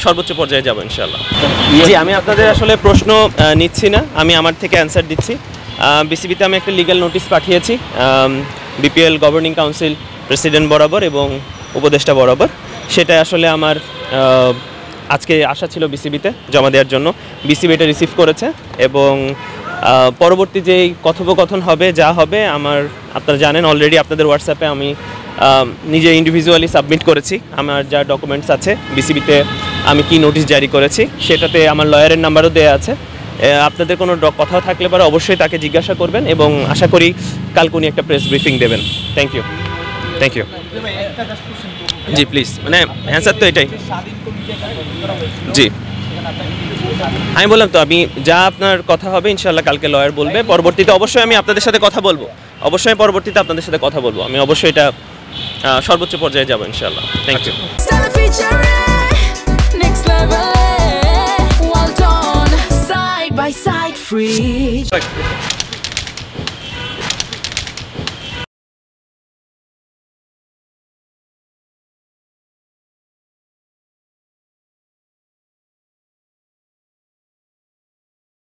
সর্বোচ্চ পর্যায়ে যাব ইনশাআল্লাহ। জি, আমি আপনাদের আসলে প্রশ্ন নিচ্ছি না, আমি আমার থেকে অ্যান্সার দিচ্ছি। বিসিবিতে আমি একটা লিগ্যাল নোটিশ পাঠিয়েছি বিপিএল গভর্নিং কাউন্সিল প্রেসিডেন্ট বরাবর এবং উপদেষ্টা বরাবর। সেটা আসলে আমার আজকে আসা ছিল বিসিবিতে জমা দেওয়ার জন্য। বিসিবি এটা রিসিভ করেছে এবং পরবর্তী যে কথোপকথন হবে, যা হবে, আপনারা জানেন অলরেডি আপনাদের হোয়াটসঅ্যাপে আমি নিজে ইন্ডিভিজুয়ালি সাবমিট করেছি আমার যা ডকুমেন্টস আছে। বিসিবিতে আমি কি নোটিশ জারি করেছি সেটাতে আমার লয়ারের নাম্বারও দেওয়া আছে। আপনাদের কোনো কথা থাকলে পরে অবশ্যই তাকে জিজ্ঞাসা করবেন এবং আশা করি কালকে উনি একটা প্রেস ব্রিফিং দেবেন। Thank you. জি প্লিজ, মানে অ্যান্সার তো এটাই। জি, আমি বললাম তো, আমি যা আপনার কথা হবে ইনশাআল্লাহ কালকে লয়ার বলবে। পরবর্তীতে অবশ্যই আমি আপনাদের সাথে কথা বলবো, আমি অবশ্যই এটা সর্বোচ্চ পর্যায়ে যাব ইনশাআল্লাহ। Thank you. By side free